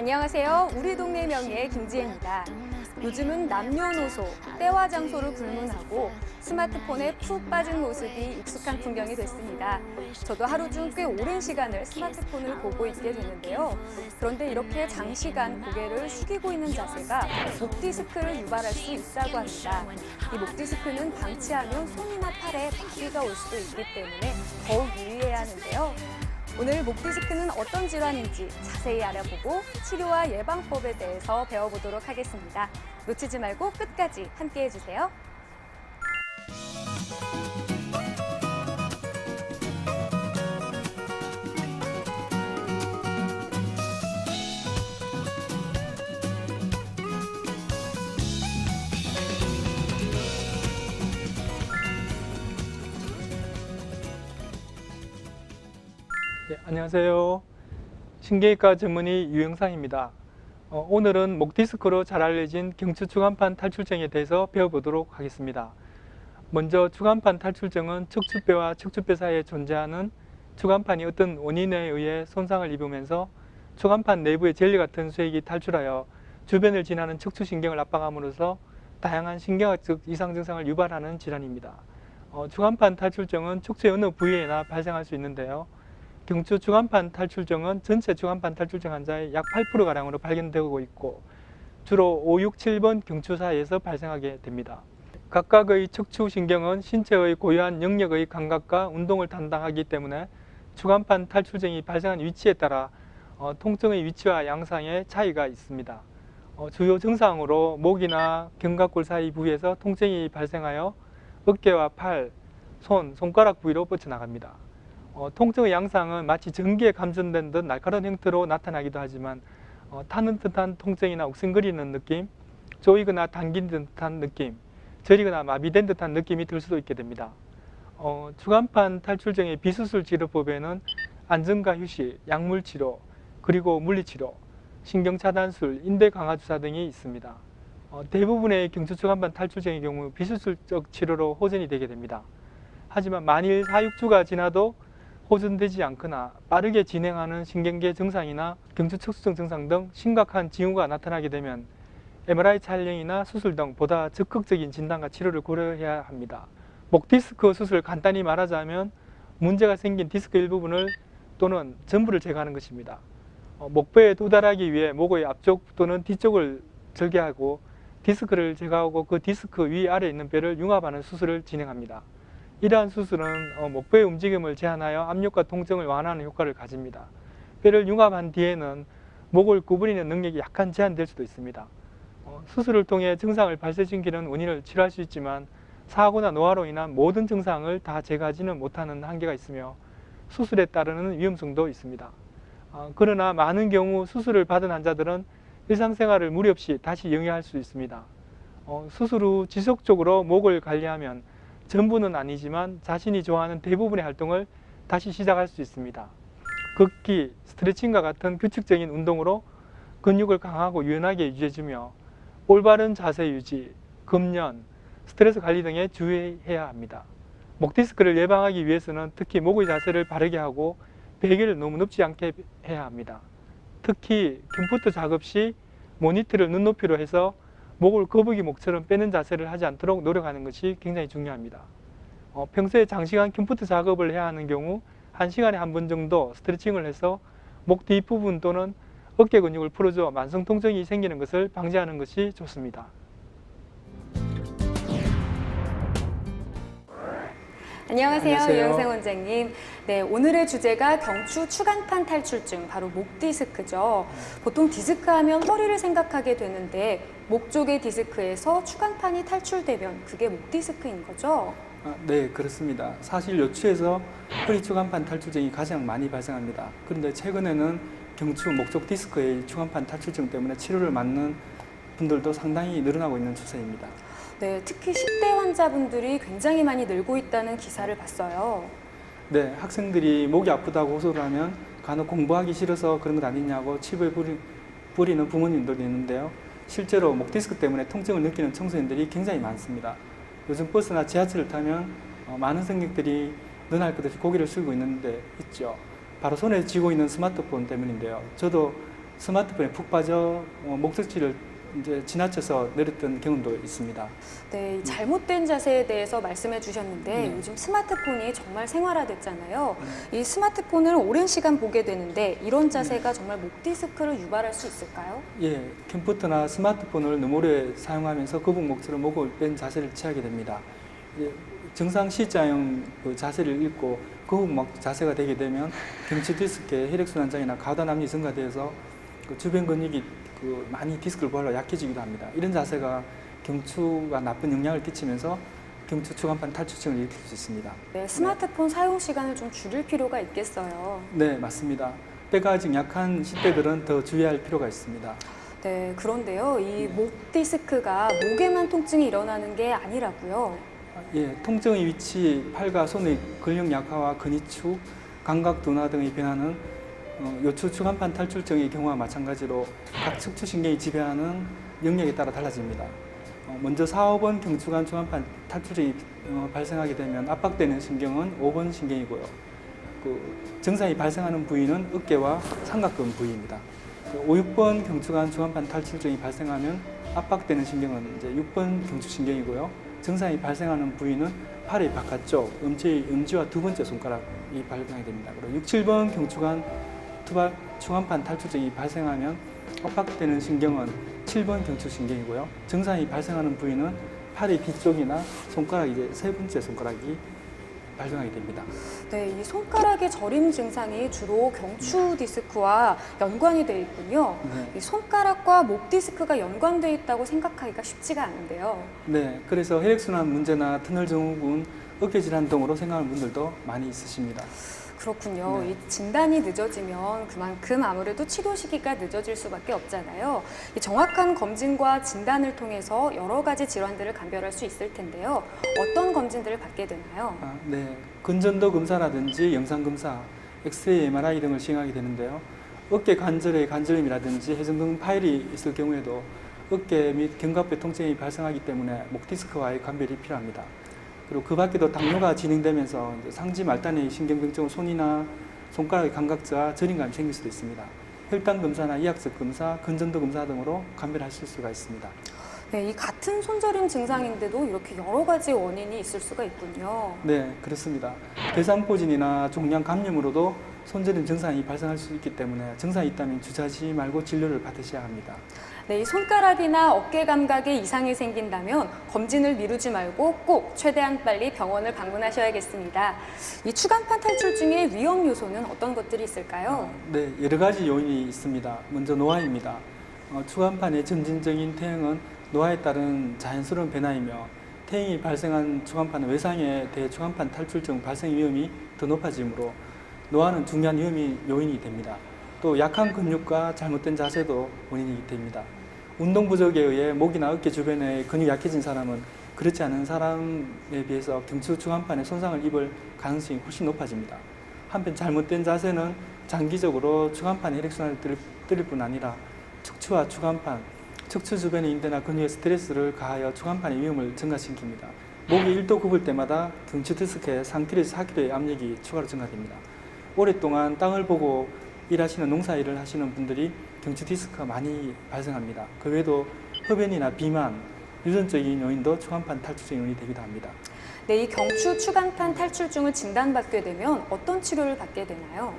안녕하세요. 우리 동네 명예 김지혜입니다. 요즘은 남녀노소, 때와 장소를 불문하고 스마트폰에 푹 빠진 모습이 익숙한 풍경이 됐습니다. 저도 하루 중 꽤 오랜 시간을 스마트폰을 보고 있게 되는데요. 그런데 이렇게 장시간 고개를 숙이고 있는 자세가 목 디스크를 유발할 수 있다고 합니다. 이 목 디스크는 방치하면 손이나 팔에 마비가 올 수도 있기 때문에 더욱 유의해야 하는데요. 오늘 목 디스크는 어떤 질환인지 자세히 알아보고 치료와 예방법에 대해서 배워보도록 하겠습니다. 놓치지 말고 끝까지 함께해 주세요. 네, 안녕하세요. 신경외과 전문의 유영상입니다. 오늘은 목 디스크로 잘 알려진 경추 추간판 탈출증에 대해서 배워보도록 하겠습니다. 먼저 추간판 탈출증은 척추뼈와 척추뼈 사이에 존재하는 추간판이 어떤 원인에 의해 손상을 입으면서 추간판 내부의 젤리 같은 수액이 탈출하여 주변을 지나는 척추신경을 압박함으로써 다양한 신경학적 이상 증상을 유발하는 질환입니다. 추간판 탈출증은 척추의 어느 부위에나 발생할 수 있는데요. 경추 추간판 탈출증은 전체 추간판 탈출증 환자의 약 8%가량으로 발견되고 있고 주로 5, 6, 7번 경추 사이에서 발생하게 됩니다. 각각의 척추신경은 신체의 고유한 영역의 감각과 운동을 담당하기 때문에 추간판 탈출증이 발생한 위치에 따라 통증의 위치와 양상에 차이가 있습니다. 주요 증상으로 목이나 견갑골 사이 부위에서 통증이 발생하여 어깨와 팔, 손, 손가락 부위로 뻗쳐나갑니다. 통증의 양상은 마치 전기에 감전된 듯 날카로운 형태로 나타나기도 하지만 타는 듯한 통증이나 욱신거리는 느낌, 조이거나 당기는 듯한 느낌, 저리거나 마비된 듯한 느낌이 들 수도 있게 됩니다. 추간판 탈출증의 비수술 치료법에는 안정과 휴식, 약물치료, 그리고 물리치료, 신경차단술, 인대강화주사 등이 있습니다. 대부분의 경추 추간판 탈출증의 경우 비수술적 치료로 호전이 되게 됩니다. 하지만 만일 4, 6주가 지나도 호전되지 않거나 빠르게 진행하는 신경계 증상이나 경추 척추증 증상 등 심각한 징후가 나타나게 되면 MRI 촬영이나 수술 등 보다 적극적인 진단과 치료를 고려해야 합니다. 목 디스크 수술 간단히 말하자면 문제가 생긴 디스크 일부분을 또는 전부를 제거하는 것입니다. 목뼈에 도달하기 위해 목의 앞쪽 또는 뒤쪽을 절개하고 디스크를 제거하고 그 디스크 위아래에 있는 뼈를 융합하는 수술을 진행합니다. 이러한 수술은 목뼈의 움직임을 제한하여 압력과 통증을 완화하는 효과를 가집니다. 뼈를 융합한 뒤에는 목을 구부리는 능력이 약간 제한될 수도 있습니다. 수술을 통해 증상을 발생시키는 원인을 치료할 수 있지만 사고나 노화로 인한 모든 증상을 다 제거하지는 못하는 한계가 있으며 수술에 따르는 위험성도 있습니다. 그러나 많은 경우 수술을 받은 환자들은 일상생활을 무리 없이 다시 영위할 수 있습니다. 수술 후 지속적으로 목을 관리하면 전부는 아니지만 자신이 좋아하는 대부분의 활동을 다시 시작할 수 있습니다. 걷기, 스트레칭과 같은 규칙적인 운동으로 근육을 강하고 유연하게 유지해주며 올바른 자세 유지, 금연, 스트레스 관리 등에 주의해야 합니다. 목 디스크를 예방하기 위해서는 특히 목의 자세를 바르게 하고 베개를 너무 높지 않게 해야 합니다. 특히 컴퓨터 작업 시 모니터를 눈높이로 해서 목을 거북이 목처럼 빼는 자세를 하지 않도록 노력하는 것이 굉장히 중요합니다. 평소에 장시간 컴퓨터 작업을 해야 하는 경우 1시간에 한 번 정도 스트레칭을 해서 목 뒷부분 또는 어깨 근육을 풀어줘 만성 통증이 생기는 것을 방지하는 것이 좋습니다. 안녕하세요. 유영상 원장님. 네, 오늘의 주제가 경추 추간판 탈출증, 바로 목 디스크죠. 보통 디스크 하면 허리를 생각하게 되는데 목 쪽의 디스크에서 추간판이 탈출되면 그게 목 디스크인 거죠? 네, 그렇습니다. 사실 요추에서 허리 추간판 탈출증이 가장 많이 발생합니다. 그런데 최근에는 경추 목쪽 디스크의 추간판 탈출증 때문에 치료를 받는 분들도 상당히 늘어나고 있는 추세입니다. 네, 특히 10대 환자분들이 굉장히 많이 늘고 있다는 기사를 봤어요. 네, 학생들이 목이 아프다고 호소를 하면 간혹 공부하기 싫어서 그런 것 아니냐고 칩을 부리는 부모님들도 있는데요. 실제로 목 디스크 때문에 통증을 느끼는 청소년들이 굉장히 많습니다. 요즘 버스나 지하철을 타면 많은 승객들이 눈알 것 없이 고개를 숙이고 있는데 있죠. 바로 손에 쥐고 있는 스마트폰 때문인데요. 저도 스마트폰에 푹 빠져 목적지를 이제 지나쳐서 내렸던 경험도 있습니다. 네, 이 잘못된 자세에 대해서 말씀해 주셨는데 네. 요즘 스마트폰이 정말 생활화됐잖아요. 이 스마트폰을 오랜 시간 보게 되는데 이런 자세가 정말 목 디스크를 유발할 수 있을까요? 예, 컴퓨터나 스마트폰을 너무 오래 사용하면서 거북목처럼 목을 뺀 자세를 취하게 됩니다. 예, 정상 C자형 그 자세를 잃고 거북목 자세가 되게 되면 경추 디스크의 혈액순환장애나 가다남이 증가되어서 그 주변 근육이 그 많이 디스크를 보하러 약해지기도 합니다. 이런 자세가 경추가 나쁜 영향을 끼치면서 경추 추간판 탈출증을 일으킬 수 있습니다. 네, 스마트폰 사용 시간을 좀 줄일 필요가 있겠어요. 네, 맞습니다. 뼈가 아직 약한 10대들은 더 주의할 필요가 있습니다. 네, 그런데요, 이 목 디스크가 목에만 통증이 일어나는 게 아니라고요. 예, 통증의 위치, 팔과 손의 근력 약화와 근위축, 감각 둔화 등의 변화는 요추 추간판 탈출증의 경우와 마찬가지로 각 척추신경이 지배하는 영역에 따라 달라집니다. 먼저 4, 5번 경추관 추간판 탈출증이 발생하게 되면 압박되는 신경은 5번 신경이고요. 그 증상이 발생하는 부위는 어깨와 삼각근 부위입니다. 5, 6번 경추관 추간판 탈출증이 발생하면 압박되는 신경은 이제 6번 경추신경이고요. 증상이 발생하는 부위는 팔의 바깥쪽, 엄지와 두 번째 손가락이 발생하게 됩니다. 그리고 6, 7번 경추관 추간판 탈출증이 발생하면 압박되는 신경은 7번 경추신경이고요. 증상이 발생하는 부위는 팔의 뒤쪽이나 손가락 이제 세 번째 손가락이 발생하게 됩니다. 네, 이 손가락의 저림 증상이 주로 경추 디스크와 연관이 되어 있군요. 네. 이 손가락과 목 디스크가 연관되어 있다고 생각하기가 쉽지가 않은데요. 네, 그래서 혈액순환 문제나 터널 증후군, 어깨 질환 등으로 생각하는 분들도 많이 있으십니다. 그렇군요. 네. 이 진단이 늦어지면 그만큼 아무래도 치료 시기가 늦어질 수밖에 없잖아요. 이 정확한 검진과 진단을 통해서 여러 가지 질환들을 감별할 수 있을 텐데요. 어떤 검진들을 받게 되나요? 네, 근전도 검사라든지 영상 검사, 엑스레이, MRI 등을 시행하게 되는데요. 어깨 관절의 관절염이라든지 해전근 파열이 있을 경우에도 어깨 및 견갑부 통증이 발생하기 때문에 목 디스크와의 감별이 필요합니다. 그리고 그 밖에도 당뇨가 진행되면서 상지 말단의 신경병증, 손이나 손가락의 감각저하, 저림감이 생길 수도 있습니다. 혈당 검사나 이학적 검사, 근전도 검사 등으로 감별하실 수가 있습니다. 네, 이 같은 손저림 증상인데도 이렇게 여러 가지 원인이 있을 수가 있군요. 네, 그렇습니다. 대상포진이나 종양 감염으로도 손저림 증상이 발생할 수 있기 때문에 증상이 있다면 주저하지 말고 진료를 받으셔야 합니다. 네, 이 손가락이나 어깨 감각에 이상이 생긴다면 검진을 미루지 말고 꼭 최대한 빨리 병원을 방문하셔야겠습니다. 이 추간판 탈출증의 위험 요소는 어떤 것들이 있을까요? 네, 여러 가지 요인이 있습니다. 먼저 노화입니다. 추간판의 점진적인 퇴행은 노화에 따른 자연스러운 변화이며 퇴행이 발생한 추간판은 외상에 대해 추간판 탈출증 발생 위험이 더 높아지므로 노화는 중요한 요인이 됩니다. 또 약한 근육과 잘못된 자세도 원인이 됩니다. 운동 부족에 의해 목이나 어깨 주변에 근육이 약해진 사람은 그렇지 않은 사람에 비해서 경추 추간판에 손상을 입을 가능성이 훨씬 높아집니다. 한편 잘못된 자세는 장기적으로 추간판 혈액순환을 떨릴 뿐 아니라 척추와 추간판, 척추 주변의 인대나 근육에 스트레스를 가하여 추간판의 위험을 증가시킵니다. 목이 1도 굽을 때마다 경추 디스크에 3kg에서 4kg의 압력이 추가로 증가됩니다. 오랫동안 땅을 보고 일하시는 농사일을 하시는 분들이 경추 디스크가 많이 발생합니다. 그 외에도 흡연이나 비만, 유전적인 요인도 추간판 탈출증 요인이 되기도 합니다. 네, 이 경추 추간판 탈출증을 진단받게 되면 어떤 치료를 받게 되나요?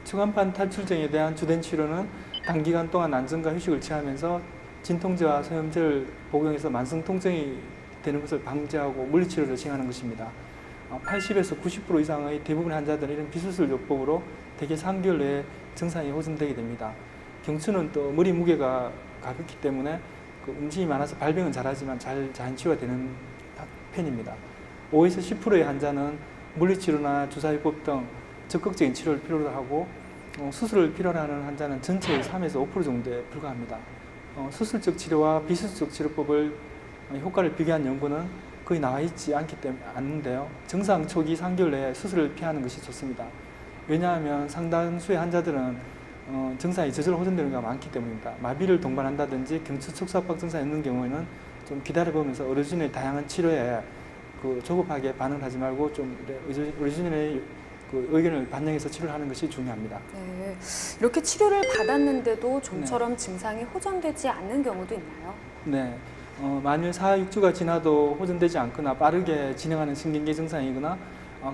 추간판 탈출증에 대한 주된 치료는 단기간 동안 안정과 휴식을 취하면서 진통제와 소염제를 복용해서 만성 통증이 되는 것을 방지하고 물리치료를 시행하는 것입니다. 80에서 90% 이상의 대부분의 환자들은 이런 비수술 요법으로 대개 3개월 내에 증상이 호전되게 됩니다. 경추는 또 머리 무게가 가볍기 때문에 그 움직임이 많아서 발병은 잘하지만 잘 자연치유가 되는 편입니다. 5에서 10%의 환자는 물리치료나 주사요법 등 적극적인 치료를 필요로 하고 수술을 필요로 하는 환자는 전체의 3에서 5% 정도에 불과합니다. 수술적 치료와 비수술적 치료법을 효과를 비교한 연구는 거의 나와 있지 않는데요. 증상 초기 3개월 내에 수술을 피하는 것이 좋습니다. 왜냐하면 상당수의 환자들은 증상이 저절로 호전되는 경우가 많기 때문입니다. 마비를 동반한다든지 경추 척수압박 증상이 있는 경우에는 좀 기다려보면서 의료진의 다양한 치료에 조급하게 반응하지 말고 좀 의료진의 그 의견을 반영해서 치료를 하는 것이 중요합니다. 네, 이렇게 치료를 받았는데도 좀처럼 증상이 호전되지 않는 경우도 있나요? 네, 만일 4, 6주가 지나도 호전되지 않거나 빠르게 진행하는 신경계 증상이거나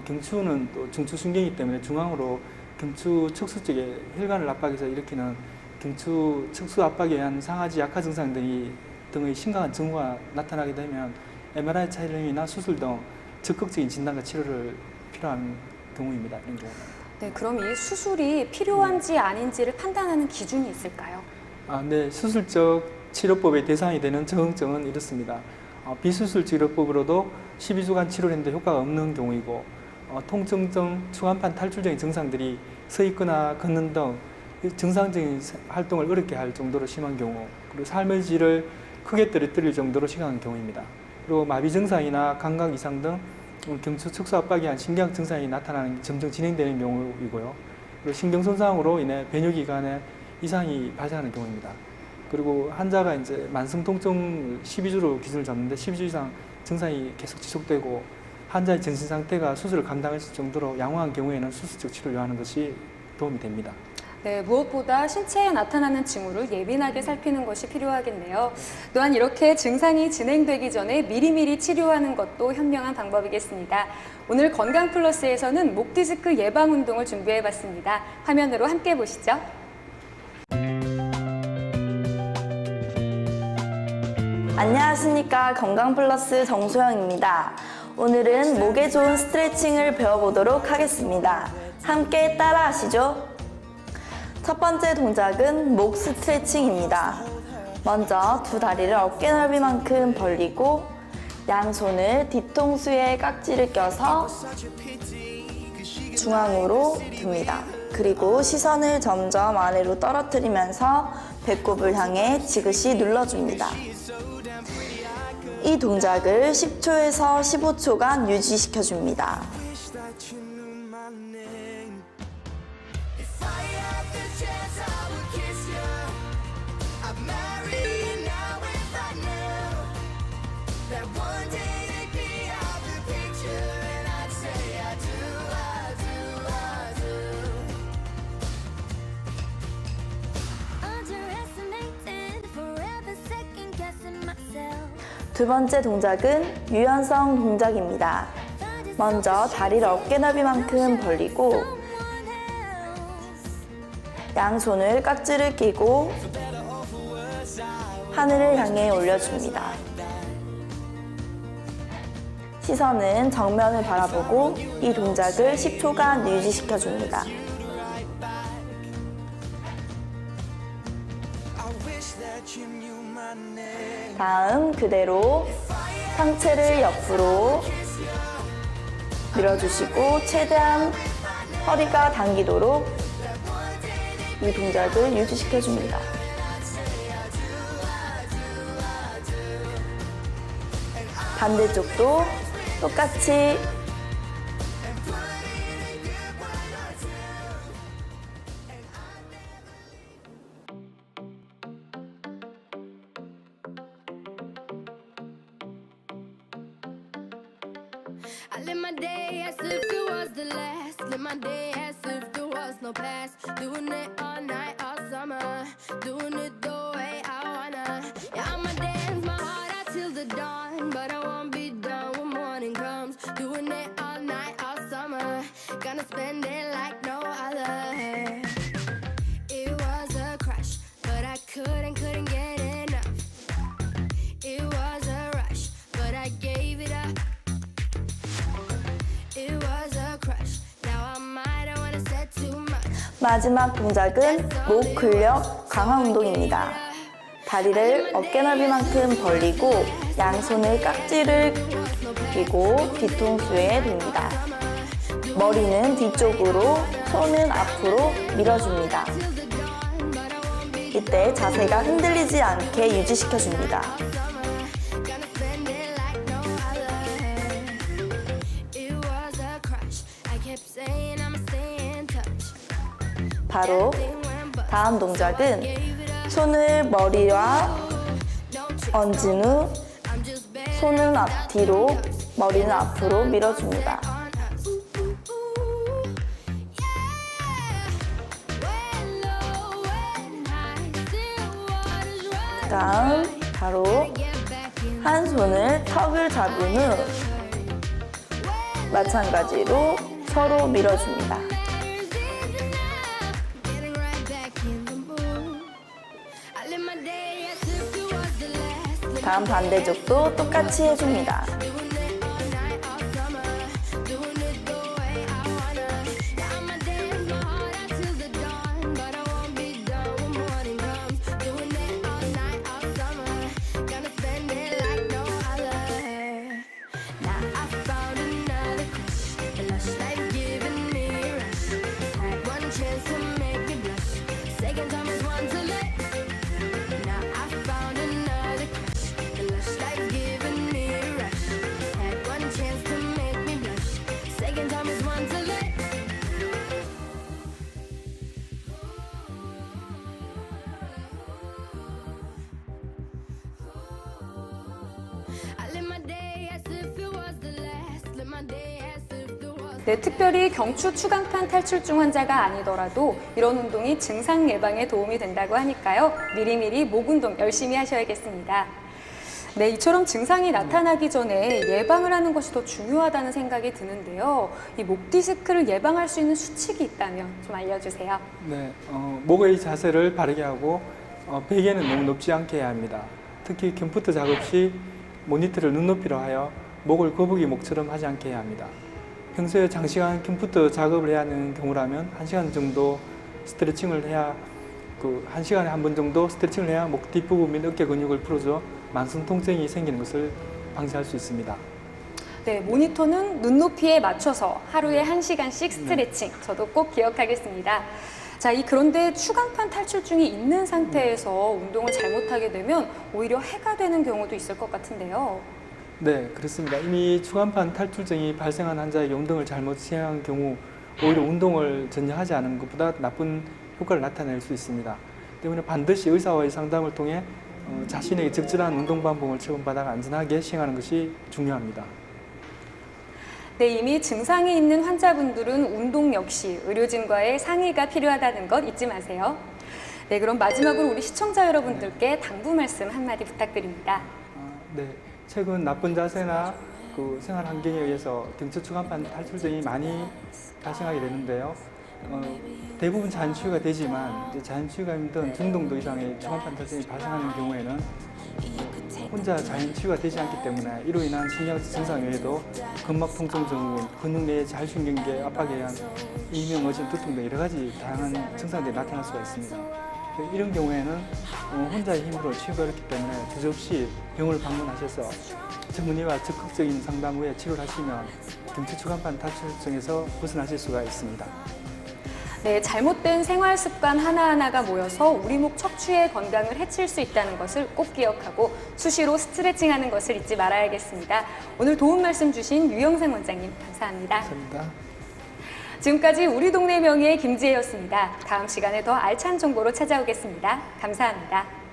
경추는 또 중추신경이기 때문에 중앙으로 경추 척수 쪽에 혈관을 압박해서 일으키는 경추 척수 압박에 의한 상하지 약화 증상 등의 심각한 증후가 나타나게 되면 MRI 촬영이나 수술 등 적극적인 진단과 치료를 필요한 경우입니다. 이런 경우는. 네, 그럼 이 수술이 필요한지 아닌지를 판단하는 기준이 있을까요? 네, 수술적 치료법의 대상이 되는 저응증은 이렇습니다. 비수술 치료법으로도 12주간 치료를 했는데 효과가 없는 경우이고, 통증 등 추간판 탈출적인 증상들이 서 있거나 걷는 등 정상적인 활동을 어렵게 할 정도로 심한 경우, 그리고 삶의 질을 크게 떨어뜨릴 정도로 심한 경우입니다. 그리고 마비 증상이나 감각 이상 등 경추 척수 압박에 의한 신경 증상이 나타나는 점점 진행되는 경우이고요. 그리고 신경 손상으로 인해 변효기관에 이상이 발생하는 경우입니다. 그리고 환자가 이제 만성 통증 12주로 기준을 잡는데 12주 이상 증상이 계속 지속되고 환자의 정신 상태가 수술을 감당할 정도로 양호한 경우에는 수술적 치료를 요하는 것이 도움이 됩니다. 네, 무엇보다 신체에 나타나는 징후를 예민하게 살피는 것이 필요하겠네요. 또한 이렇게 증상이 진행되기 전에 미리미리 치료하는 것도 현명한 방법이겠습니다. 오늘 건강플러스에서는 목 디스크 예방 운동을 준비해봤습니다. 화면으로 함께 보시죠. 안녕하십니까. 건강플러스 정소영입니다. 오늘은 목에 좋은 스트레칭을 배워보도록 하겠습니다. 함께 따라하시죠. 첫 번째 동작은 목 스트레칭입니다. 먼저 두 다리를 어깨 넓이만큼 벌리고 양손을 뒤통수에 깍지를 껴서 중앙으로 둡니다. 그리고 시선을 점점 아래로 떨어뜨리면서 배꼽을 향해 지그시 눌러줍니다. 이 동작을 10초에서 15초간 유지시켜줍니다. 두 번째 동작은 유연성 동작입니다. 먼저 다리를 어깨 넓이만큼 벌리고 양손을 깍지를 끼고 하늘을 향해 올려줍니다. 시선은 정면을 바라보고 이 동작을 10초간 유지시켜줍니다. 다음 그대로 상체를 옆으로 밀어주시고 최대한 허리가 당기도록 이 동작을 유지시켜줍니다. 반대쪽도 똑같이 I live my day as if it was the last. Live my day as if there was no past. Doing it all night, all summer. Doing it the way I wanna. Yeah, I'ma dance my heart out till the dawn. But I won't be done when morning comes. Doing it all night, all summer. Gonna spend it like no other. It was a crush, but I couldn't get enough. It was a rush, but I gave it up. It was a crush. Now I might have wanna say too much. 마지막 동작은 목 근력 강화 운동입니다. 다리를 어깨 넓이만큼 벌리고 양손을 깍지를 끼고 뒤통수에 둡니다. 머리는 뒤쪽으로, 손은 앞으로 밀어줍니다. 이때 자세가 흔들리지 않게 유지시켜줍니다. Gonna spend it like no other. It was a crush. I kept saying I'ma stay in touch. 바로 다음 동작은 손을 머리와 얹은 후 손은 앞뒤로, 머리는 앞으로 밀어줍니다. 다음 바로 한 손을 턱을 잡은 후 마찬가지로 서로 밀어줍니다. Getting right back in the mood. I live my day as if it was the last. 다음 반대쪽도 똑같이 해줍니다. Doing it all night, all summer. Doing it the way I wanna. Yeah, I'ma dance my heart out till the dawn, but I won't be done when morning comes. Doing it all night, all summer. Gonna spend it like no other. Now I found another crush. The lush life giving me a rush. Had one chance to make me blush. Second time is one to let. Now I found another crush. The lush life giving me a rush. Had one chance to make me blush. Second time is one to let. I live my day as if it was the last. Live my day as if there was. 네, 특별히 경추 추간판 탈출증 환자가 아니더라도 이런 운동이 증상 예방에 도움이 된다고 하니까요. 미리미리 목 운동 열심히 하셔야겠습니다. 네, 이처럼 증상이 나타나기 전에 예방을 하는 것이 더 중요하다는 생각이 드는데요. 이 목 디스크를 예방할 수 있는 수칙이 있다면 좀 알려주세요. 네, 목의 자세를 바르게 하고 베개는 너무 높지 않게 해야 합니다. 특히 컴퓨터 작업 시 모니터를 눈높이로 하여 목을 거북이 목처럼 하지 않게 해야 합니다. 평소에 장시간 컴퓨터 작업을 해야 하는 경우라면 1시간 정도 스트레칭을 해야 1시간에 한 번 정도 스트레칭을 해야 목 뒷부분 및 어깨 근육을 풀어줘 만성 통증이 생기는 것을 방지할 수 있습니다. 네, 모니터는 눈높이에 맞춰서 하루에 1시간씩 스트레칭. 저도 꼭 기억하겠습니다. 자, 그런데 추간판 탈출증이 있는 상태에서 운동을 잘못하게 되면 오히려 해가 되는 경우도 있을 것 같은데요. 네, 그렇습니다. 이미 추간판 탈출증이 발생한 환자에게 운동을 잘못 시행한 경우 오히려 운동을 전혀 하지 않은 것보다 나쁜 효과를 나타낼 수 있습니다. 때문에 반드시 의사와의 상담을 통해 자신에게 적절한 운동 방법을 처음받아 안전하게 시행하는 것이 중요합니다. 네, 이미 증상이 있는 환자분들은 운동 역시 의료진과의 상의가 필요하다는 것 잊지 마세요. 네, 그럼 마지막으로 우리 시청자 여러분들께 당부 말씀 한마디 부탁드립니다. 네, 최근 나쁜 자세나 생활 환경에 의해서 경추 추간판 탈출증이 많이 발생하게 되는데요. 대부분 자연 치유가 되지만 자연 치유가 힘든 중등도 이상의 추간판 탈출증이 발생하는 경우에는 혼자 자연 치유가 되지 않기 때문에 이로 인한 신경성 증상 외에도 근막 통증 증후군, 근육 내 자율신경계 압박에 의한 이명, 어지럼, 두통 등 여러 가지 다양한 증상들이 나타날 수가 있습니다. 이런 경우에는 혼자의 힘으로 치유가 어렵기 때문에 주저없이 병원을 방문하셔서 전문의와 적극적인 상담 후에 치료를 하시면 경추 추간판 탈출증에서 벗어나실 수가 있습니다. 네, 잘못된 생활 습관 하나하나가 모여서 우리 목 척추의 건강을 해칠 수 있다는 것을 꼭 기억하고 수시로 스트레칭하는 것을 잊지 말아야겠습니다. 오늘 도움 말씀 주신 유영상 원장님 감사합니다. 감사합니다. 지금까지 우리 동네 명의의 김지혜였습니다. 다음 시간에 더 알찬 정보로 찾아오겠습니다. 감사합니다.